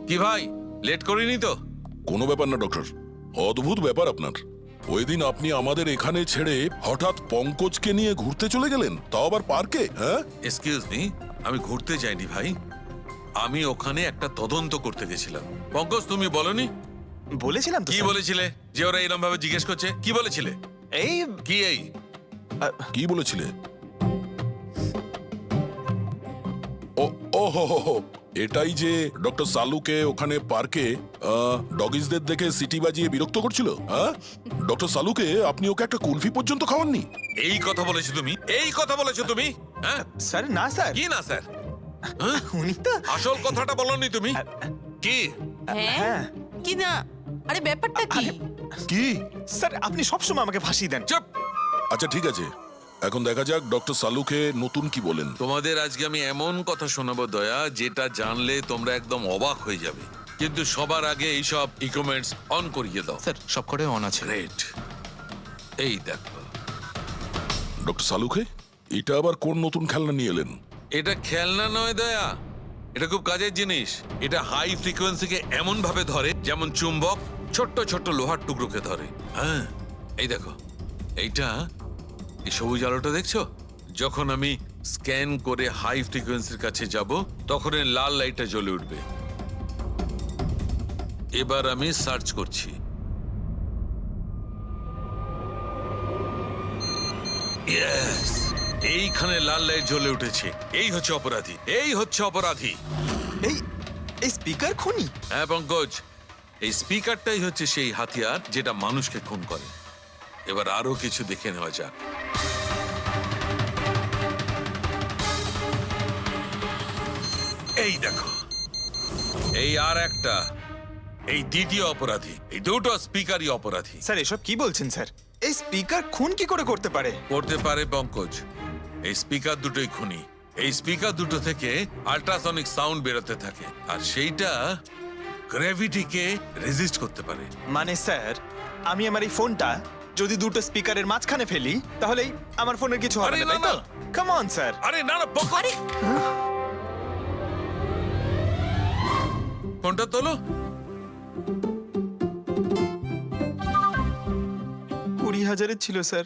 কি ভাই, লেট করিনি তো? কোনো ব্যাপার না ডক্টর, অদ্ভুত ব্যাপার আপনার। ওই দিন আপনি আমাদের এখানে ছেড়ে হঠাৎ পঙ্কজকে নিয়ে ঘুরতে চলে গেলেন, তাও আবার পার্কে। হ্যাঁ, এক্সকিউজ মি, আমি ঘুরতে যাইনি ভাই, আমি ওখানে একটা তদন্ত করতে গেছিলাম। পঙ্কজ, তুমি বলনি? বলেছিলাম তো। কি স্যার। বলেছিলে যে ওরা এরকম ভাবে জিজ্ঞেস করছে? কি বলেছিলে? এই কি এই? কি বলেছিলে? ও ও হো হো হো, এটাই যে ডক্টর সালুকে ওখানে পার্কে ডগিসদের দেখে সিটি বাজিয়ে বিরক্ত করছিল? হ্যাঁ, ডক্টর সালুকে আপনি ওকে একটা কুলফি পর্যন্ত খাওয়াননি? এই কথা বলেছো তুমি, এই কথা বলেছো তুমি, হ্যাঁ? স্যার না স্যার, কি না স্যার? উনি তো আসল কথাটা বলনি তুমি। কি? হ্যাঁ কি না, আরে ব্যাপারটা কি? কি? স্যার আপনি সবসময় আমাকে ফাঁসিয়ে দেন। চুপ! আচ্ছা ঠিক আছে, এখন দেখা যাক ডক্টর সালুকে নতুন কি বলেন। তোমাদের আজকে আমি এমন কথা শোনাবো দয়া, যেটা জানলে তোমরা একদম অবাক হয়ে যাবে। কিন্তু সবার আগে এইসব ইকুইপমেন্টস অন করিয়ে দাও। স্যার সবকটাই অন আছে। গ্রেট। এই দেখো, ডক্টর সালুকে এটা আবার কোন নতুন খেলনা নিয়ে এলেন? এটা খেলনা নয় দয়া, এটা খুব কাজের জিনিস। এটা হাই ফ্রিকোয়েন্সিকে এমন ভাবে ধরে যেমন চুম্বক ছোট্ট ছোট্ট লোহার টুকরোকে ধরে। হ্যাঁ, এই দেখো, এইটা, এই সবুজ আলোটা দেখছো? যখন আমি স্ক্যান করে হাই ফ্রিকোয়েন্সির কাছে যাব, তখন এই লাল লাইটটা জ্বলে উঠবে। এবার আমি সার্চ করছি। ইয়েস, এইখানে লাল লাইট জ্বলে উঠেছে। এই হচ্ছে অপরাধী, এই হচ্ছে অপরাধী। এই এই স্পিকার খুনি? হ্যাঁ পঙ্কজ, এই স্পিকারটাই হচ্ছে সেই হাতিয়ার যেটা মানুষকে খুন করে। এবার আরো কিছু দেখে নেওয়া যাক। এই দেখো, এই আর একটা, এই দ্বিতীয় অপরাধী। এই দুটো স্পিকারই অপরাধী। স্যার এসব কি বলছেন স্যার? এই স্পিকার খুন কি করে করতে পারে? করতে পারে পঙ্কজ, এই স্পিকার দুটোই খুনি। এই স্পিকার দুটো থেকে আল্ট্রাসনিক সাউন্ড বেরোতে থাকে, আর সেইটা গ্র্যাভিটিকে রেজিস্ট করতে পারে। মানে স্যার, আমি আমার এই ফোনটা যদি দুটো স্পিকারের মাঝখানে ফেলি, তাহলেই আমার ফোনের কিছু হবে আরে না, না, তাই তো? না। Come on sir. আরে না না পঙ্কজ, ফোনটা তোলো। 20,000-এর ছিল স্যার।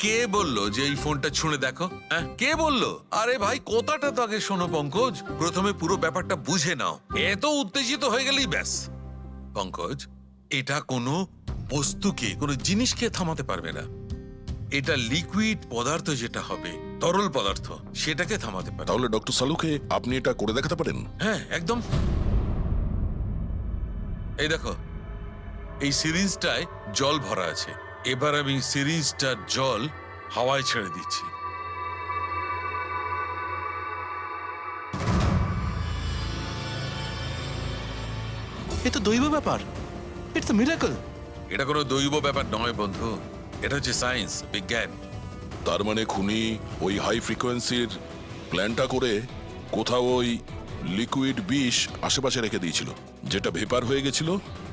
কে বললো যে এই ফোনটা ছুঁড়ে দেখো? হ্যাঁ, কে বললো? আরে ভাই, কথাটা তো আগে শোনো পঙ্কজ, প্রথমে পুরো ব্যাপারটা বুঝে নাও। এত উত্তেজিত হয়ে গেলেই ব্যাস। পঙ্কজ, এটা কোনো বস্তুকে, কোনো জিনিসকে থামাতে পারবে না। এটা লিকুইড পদার্থ, যেটা হবে তরল পদার্থ, সেটাকে থামাতে পারে। তাহলে ডক্টর সালুকে আপনি এটা করে দেখাতে পারেন? হ্যাঁ একদম। এই দেখো, এই সিরিঞ্জটায় জল ভরা আছে। এবার আমি সিরিঞ্জটার জল হাওয়ায় ছেড়ে দিচ্ছি। এ তো দৈব ব্যাপার, ইটস আ মিরাকল। এটা কোনো দৈব ব্যাপার নয় বন্ধু, এটা হচ্ছে সায়েন্স, বিজ্ঞান। তার মানে খুনি ওই হাই ফ্রিকোয়েন্সির প্ল্যানটা করে কোথাও ওই লিকুইড বিষ আশেপাশে রেখে দিয়েছিল, যেটা ভেপার হয়ে গেছিল,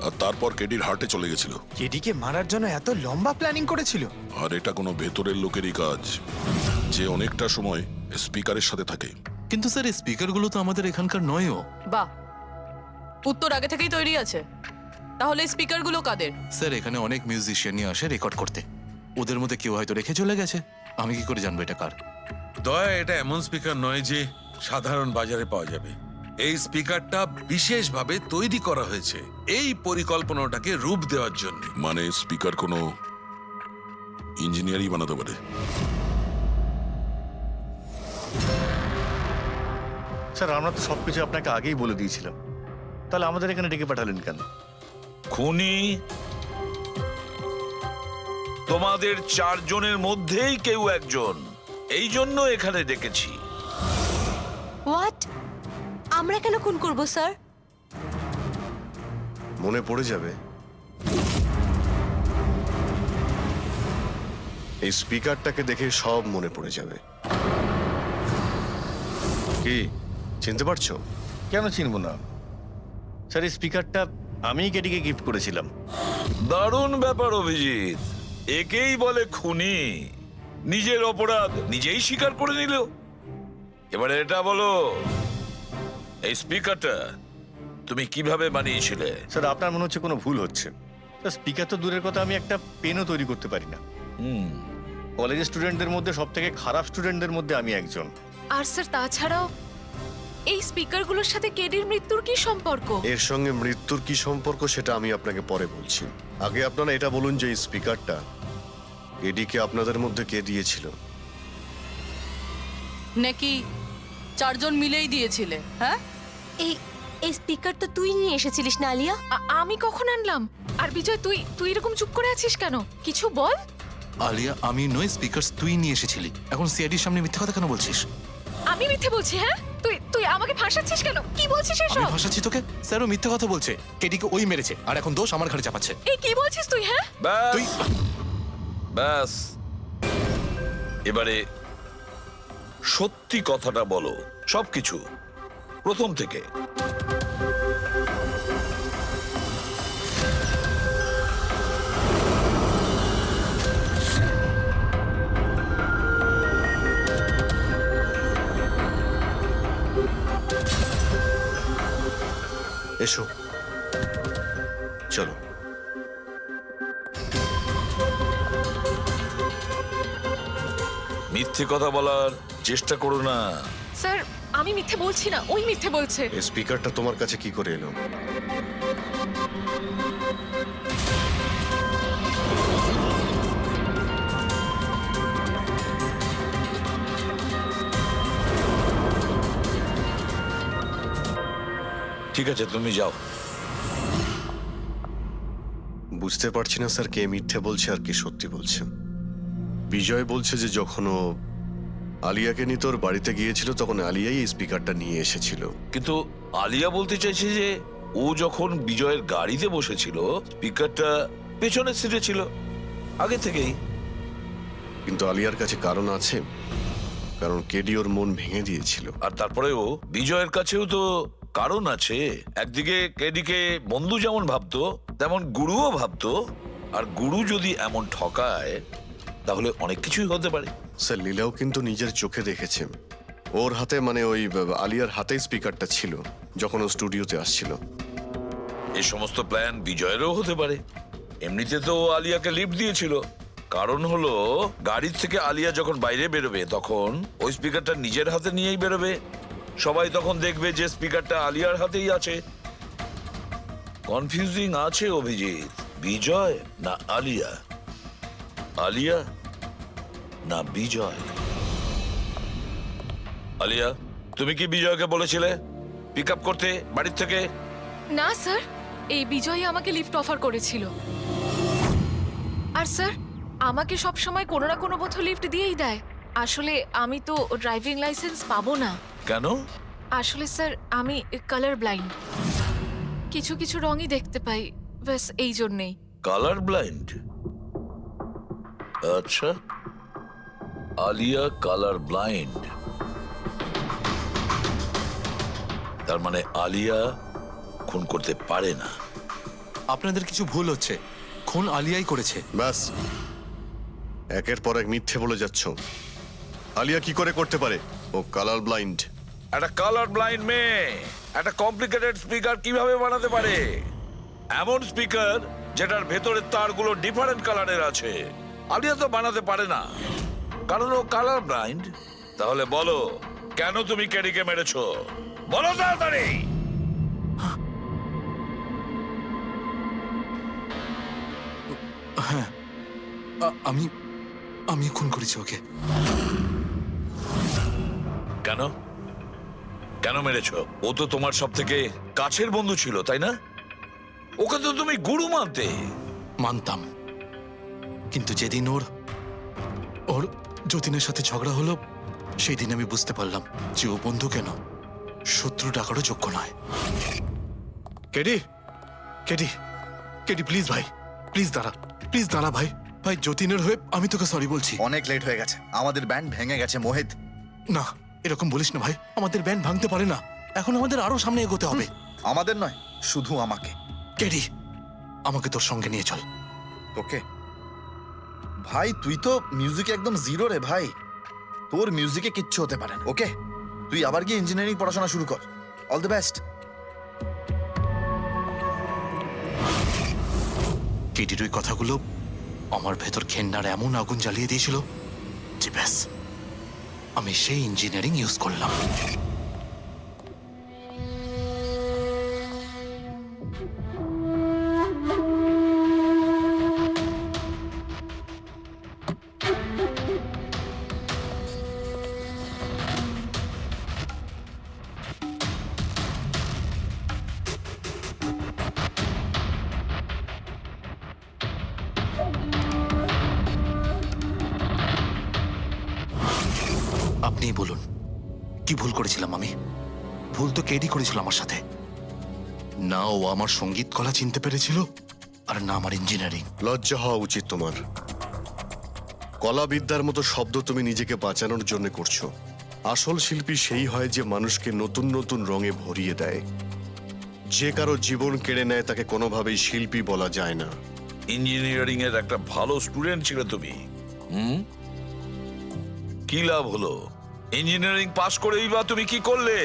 আর তারপর কেডির হার্টে চলে গেছিল। কেডিকে মারার জন্য এত লম্বা প্ল্যানিং করেছিল? আর এটা কোনো ভেতরের লোকেরই কাজ, যে অনেকটা সময় স্পিকারের সাথে থাকে। কিন্তু স্যার এই স্পিকারগুলো তো আমাদের এখানকার নয়ও। বাহ, উত্তর আগে থেকেই তৈরি আছে। তাহলে স্পিকারগুলো কাদের? স্যার এখানে অনেক মিউজিশিয়ানই আসে রেকর্ড করতে, ওদের মধ্যে কেউ হয়তো রেখে চলে গেছে। আমি কি করে জানবো এটা কার? দয়া, এটা এমন স্পিকার নয় যে সাধারণ বাজারে পাওয়া যাবে। এই স্পিকারটা বিশেষভাবে তৈরি করা হয়েছে এই পরিকল্পনাটাকে রূপ দেওয়ার জন্য। মানে স্পিকার কোনো ইঞ্জিনিয়ারই বানাতে পারে। স্যার, আমরা তো সবকিছু আপনাকে আগেই বলে দিয়েছিলাম, তাহলে আমাদের এখানে ডেকে পাঠালেন কেন? খুনি তোমাদের চারজনের মধ্যেই কেউ একজন, এই জন্য এখানে ডেকেছি। হোয়াট? আমরা কেন খুন করব স্যার? মনে পড়ে যাবে, এই স্পিকারটাকে দেখে সব মনে পড়ে যাবে। কি চিনতে পারছো? কেন চিনব না স্যার, এই স্পিকারটা আমিই কেডিকে গিফট করেছিলাম। দারুণ ব্যাপার অভিজিৎ, একেই বলে খুনি। নিজের অপরাধ নিজেই স্বীকার করে নিল। এবারে এটা বলো, এই স্পিকারটা তুমি কিভাবে বানিয়েছিলে? স্যার, আপনার মনে হচ্ছে কোনো ভুল হচ্ছে। স্যার, স্পিকার তো দূরের কথা, আমি একটা পেনও তৈরি করতে পারি না। কলেজের স্টুডেন্টদের মধ্যে সব থেকে খারাপ স্টুডেন্টদের মধ্যে আমি একজন। আর স্যার তাছাড়াও এই স্পিকারগুলোর সাথে কেডির মৃত্যুর কি সম্পর্ক? এর সঙ্গে মৃত্যুর কি সম্পর্ক সেটা আমি আপনাকে পরে বলছি। আগে আপনারা এটা বলুন যে এই স্পিকারটা এডিকে আপনাদের মধ্যে কে দিয়েছিল? নাকি চারজন মিলেই দিয়েছিলে, হ্যাঁ? এই এই স্পিকার তো তুই নিয়ে এসেছিলিস না আলিয়া? আমি কখন আনলাম? আর বিজয় তুই তুই এরকম চুপ করে আছিস কেন? কিছু বল। আলিয়া, আমি নই, স্পিকার তুই নিয়ে এসেছিলি। এখন সিআইডির সামনে মিথ্যা কথা কেন বলছিস? আমি মিথ্যে বলছি? হ্যাঁ, তুই তুই আমাকে ফাঁসাচ্ছিস কেন? কি বলছিস আমি এসব? ভাসাচ্ছি তোকে? স্যারও মিথ্যা কথা বলছে। কেডিকে ওই মেরেছে, আর এখন দোষ আমার ঘাড়ে চাপাচ্ছে। এই কি বলছিস তুই? হ্যাঁ, ব্যাস তুই ব্যাস এবারে সত্যি কথাটা বলো, সবকিছু প্রথম থেকে। এসো, চলো। মিথ্যে কথা বলার চেষ্টা করো না। স্যার আমি মিথ্যে বলছি না, ওই মিথ্যে বলছে। এই স্পিকারটা তোমার কাছে কি করে এলো? ঠিক আছে, তুমি যাও। বুঝতে পারছি না স্যার, কে মিথ্যে বলছে আর কে সত্যি বলছে। বিজয় বলছে যে যখন ও আলিয়াকে নিয়ে তোর বাড়িতে গিয়েছিল তখন আলিয়াই এই স্পিকারটা নিয়ে এসেছিল। কিন্তু আলিয়া বলতে চাইছে যে ও যখন বিজয়ের গাড়িতে বসেছিল স্পিকারটা পেছনের সিটে ছিল আগে থেকেই। কিন্তু আলিয়ার কাছে কারণ আছে, কারণ কেডি ওর মন ভেঙে দিয়েছিল। আর তারপরেও বিজয়ের কাছেও তো কারণ আছে। একদিকে কেডিকে বন্ধু যেমন ভাবতো তেমন গুরুও ভাবতো, আর গুরু যদি এমন ঠকায় তাহলে অনেক কিছুই হতে পারে। স্যার, লীলাও কিন্তু নিজের চোখে দেখেছে ওর হাতে, মানে ওই আলিয়ার হাতে স্পিকারটা ছিল যখন ও স্টুডিওতে আসছিল। এই সমস্ত প্ল্যান বিজয়েরও হতে পারে। এমনিতে তো ও আলিয়াকে লিফট দিয়েছিল, কারণ হলো গাড়ির থেকে আলিয়া যখন বাইরে বেরোবে তখন ওই স্পিকারটা নিজের হাতে নিয়েই বেরোবে। সবাই তখন দেখবে যে স্পিকারটা আলিয়ার হাতেই আছে। কনফিউজিং আছে অভিজিৎ। বিজয় না আলিয়া, আলিয়া না বিজয়। আলিয়া, তুমি কি বিজয়কে বলেছিলে পিক আপ করতে বাড়ির থেকে? না স্যার, এই বিজয় আমাকে লিফট অফার করেছিল। আর স্যার আমাকে সব সময় কোনো না কোনো বোধ লিফট দিয়েই দেয়। আসলে আমি তো ড্রাইভিং লাইসেন্স পাবো না। কেন? আসলে স্যার আমি কালার ব্লাইন্ড, কিছু কিছু রঙই দেখতে পাই, ব্যাস এই জন্যেই। Colour blind? আচ্ছা, আলিয়া কালার ব্লাইন্ড। তার মানে আলিয়া খুন করতে পারে না। আপনাদের কিছু ভুল হচ্ছে, খুন আলিয়াই করেছে। ব্যাস, একের পর এক মিথ্যে বলে যাচ্ছ। আলিয়া কি করে করতে পারে? ও কালার ব্লাইন্ড। একটা কালার ব্লাইন্ড মেয়ে একটা কমপ্লিকেটেড স্পিকার কিভাবে বানাতে পারে? এমন স্পিকার যেটার ভেতরের তারগুলো ডিফারেন্ট কালারের আছে। আলিয়া তো বানাতে পারে না, কারণ ও কালার ব্লাইন্ড। তাহলে বলো, কেন তুমি কেডিকে মেরেছো? বলো তাড়াতাড়ি। হ্যাঁ, আমি আমি খুন করেছি ওকে। কেন কেন মেরেছো? ও তো তোমার সব থেকে কাছের বন্ধু ছিল, তাই না? ওকে তো তুমি গুরু মানতে। মানতাম, কিন্তু যেদিন ওর ওর যতীনের সাথে ঝগড়া হলো সেই দিন আমি বুঝতে পারলাম যে ও বন্ধু কেন শত্রু ডাকারও যোগ্য নয়। কেডি, কেডি, কেডি প্লিজ ভাই, প্লিজ দাঁড়া, প্লিজ দাঁড়া ভাই। ভাই যতীনের হয়ে আমি তোকে সরি বলছি। অনেক লেট হয়ে গেছে, আমাদের ব্যান্ড ভেঙে গেছে মোহিত। না, এরকম বলিস না ভাই, আমাদের ব্যান্ড ভাঙতে পারে না। এখন আমাদের আরো সামনে এগোতে হবে। আমাদের নয়, শুধু আমাকে। কেডি, আমাকে তোর সঙ্গে নিয়ে চল। তোকে? ভাই তুই তো মিউজিকে একদম জিরো রে ভাই, তোর মিউজিকে কিচ্ছু হতে পারে না। ওকে, তুই আবার গিয়ে ইঞ্জিনিয়ারিং পড়াশোনা শুরু কর। All the best. কেডির ওই কথাগুলো আমার ভেতর ঘেন্নার এমন আগুন জ্বালিয়ে দিয়েছিল যে ব্যাস, আমি সেই ইঞ্জিনিয়ারিং ইউজ করলাম। ভুল করেছিলাম আমি। ভুল তো কেডি করেছিল আমার সাথে। না ও আমার সঙ্গীত কলা চিনতে পেরেছিল, আর না আমার ইঞ্জিনিয়ারিং। লজ্জা হওয়া উচিত তোমার। কলাবিদ্যার মতো শব্দ তুমি নিজেকে বাঁচানোর জন্য করছো। আসল শিল্পী সেই হয় যে মানুষকে নতুন নতুন রঙে ভরিয়ে দেয়। যে কারো জীবন কেড়ে নেয় তাকে কোনোভাবেই শিল্পী বলা যায় না। ইঞ্জিনিয়ারিং এর একটা ভালো স্টুডেন্ট ছিল তুমি। কি লাভ হলো? ইঞ্জিনিয়ারিং পাশ করেই বা তুমি কি করলে?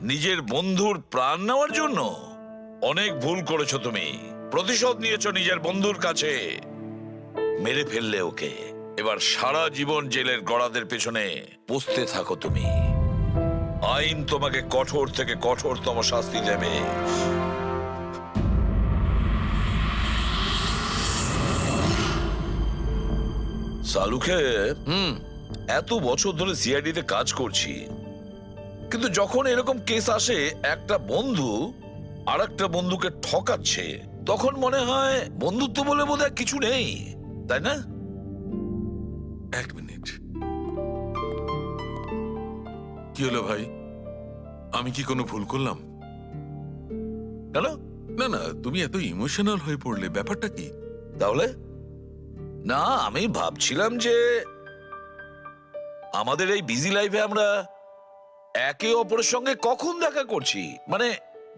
নিজের বন্ধুর প্রাণ নেওয়ার জন্য? অনেক ভুল করেছো তুমি। প্রতিশোধ নিয়েছো নিজের বন্ধুর কাছে। মেরে ফেললে ওকে। এবার সারা জীবন জেলের গড়াদের পেছনে পুষতে থাকো তুমি। আইন তোমাকে কঠোর থেকে কঠোরতম শাস্তি দেবে। সালুকে এত বছর ধরে সিআইডি তে কাজ করছি, কিন্তু যখন এরকম কেস আসে একটা বন্ধু আর একটা বন্ধুকে ঠকাচ্ছে, তখন মনে হয় বন্ধুত্ব বলে বোধহয় কিছু নেই, তাই না? এক মিনিট, কি হলো ভাই? আমি কি কোনো ভুল করলাম? কেন? না না, তুমি এত ইমোশনাল হয়ে পড়লে, ব্যাপারটা কি? তাহলে না, আমি ভাবছিলাম যে আমাদের এই বিজি লাইফে আমরা একে অপরের সঙ্গে কখন দেখা করছি। মানে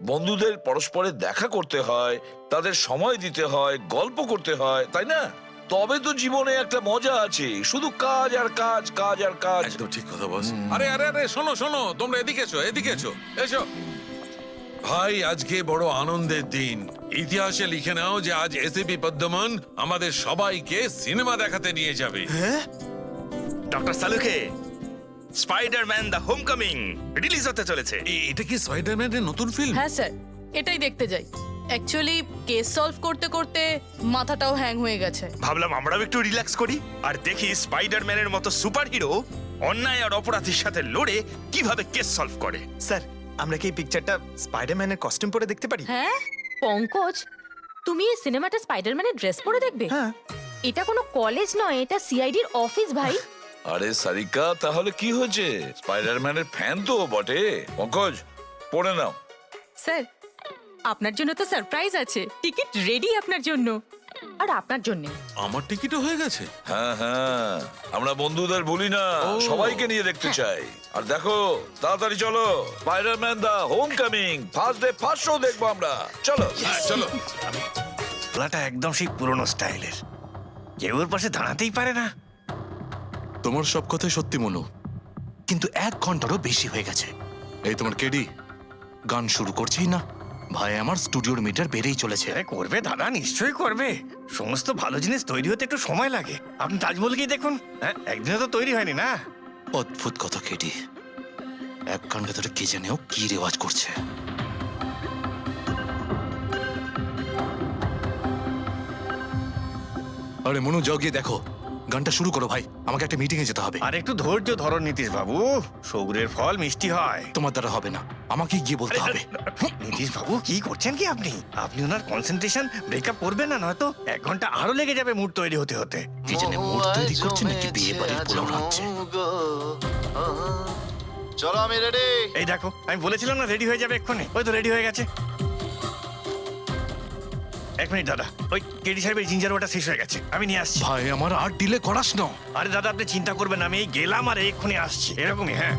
বন্ধুদের পরস্পরের দেখা করতে হয়, তাদের সময় দিতে হয়, গল্প করতে হয়, তাই না? তবে তো জীবনে একটা মজা আছে। শুধু কাজ আর কাজ, কাজ আর কাজ। একদম ঠিক কথা বস। আরে আরে আরে, শোনো শোনো, তোমরা এদিকে এসো, এদিকে এসো, এসো। ভাই, আজকে বড় আনন্দের দিন। ইতিহাসে লিখে নাও যে আজ এসিপি পদ্মমন আমাদের সবাইকে সিনেমা দেখাতে নিয়ে যাবে। ডক্টর সালুকে, স্পাইডারম্যান দ্য হোমকামিং রিলিজ হতে চলেছে। এটা কি স্পাইডারম্যানের নতুন ফিল্ম? হ্যাঁ স্যার, এটাই দেখতে যাই। অ্যাকচুয়ালি কেস সলভ করতে করতে মাথাটাও হ্যাং হয়ে গেছে। ভাবলাম আমরাও একটু রিল্যাক্স করি আর দেখি স্পাইডারম্যানের মতো সুপারহিরো অন্যায় আর অপরাধীর সাথে লড়ে কিভাবে কেস সলভ করে। স্যার, আমরা কি এই পিকচারটা স্পাইডারম্যানের কস্টিউম পরে দেখতে পারি? হ্যাঁ পঙ্কজ, তুমি এই সিনেমাটা স্পাইডারম্যানের ড্রেস পরে দেখবে? হ্যাঁ। এটা কোনো কলেজ নয়, এটা সিআইডির অফিস ভাই। আরে সারিকা, তাহলে কি হয়েছে? স্পাইডারম্যানের ফ্যান তো বটে। পঙ্কজ, পড়ে নাও। স্যার, আপনার জন্য তো সারপ্রাইজ আছে। টিকিট রেডি আপনার জন্য আর আপনার জন্য। আমার টিকিটও হয়ে গেছে? হ্যাঁ হ্যাঁ, আমরা বন্ধুদের ভুলি না, সবাইকে নিয়ে দেখতে চাই। আর দেখো, তাড়াতাড়ি চলো, Spiderman the homecoming first day first show দেখবো আমরা। চলো চলো। গলাটা একদম সেই পুরনো স্টাইলের, কেউ ওর পাশে দাঁড়াতেই পারে না। তোমার সব কথাই সত্যি মনু, কিন্তু 1 ঘন্টারও বেশি হয়ে গেছে। এই তোমার কেডি গান শুরু করছেই না। ভাই, আমার স্টুডিওর মিটার বেড়েই চলেছে। করবে দাদা, নিশ্চয়ই করবে। সমস্ত ভালো জিনিস তৈরি হতে একটু সময় লাগে। আপনি তাজমহলকেই দেখুন, হ্যাঁ, একদিনে তো তৈরি হয়নি না। অদ্ভুত কথা কেডি, 1 ঘন্টা ধরে কে জানে ও কি রেওয়াজ করছে। আরে মনু, যাও গিয়ে দেখো, গানটা শুরু করো ভাই, আমাকে একটা মিটিং এ যেতে হবে। আর একটু ধৈর্য ধরো নীতিশ বাবু, সৌরের ফল মিষ্টি হয়। তোমার দ্বারা হবে না, আমাকে গিয়ে বলতে হবে। নীতিশ বাবু, কি করছেন কি আপনি? আপনি ওনার কনসেন্ট্রেশন ব্রেকআপ করবেন না, নয়তো 1 ঘন্টা আরো লেগে যাবে মুড তৈরি হতে হতে। কি জানে মুড তৈরি করছে নাকি বিয়ে বাড়ির পোলাও রাখছে। চলো, আমি রেডি। এই দেখো, আমি বলেছিলাম না রেডি হয়ে যাবে এক্ষুনি। ওই তো রেডি হয়ে গেছে। 1 মিনিট দাদা, ওই কেডি সাহেবের জিঞ্জার ওয়াটার শেষ হয়ে গেছে, আমি নিয়ে আসছি। ভাই, আমার আর ডিলে করাস না। আরে দাদা, আপনি চিন্তা করবেন না, আমি এই গেলাম আর এক্ষুনি আসছি, এরকমই। হ্যাঁ।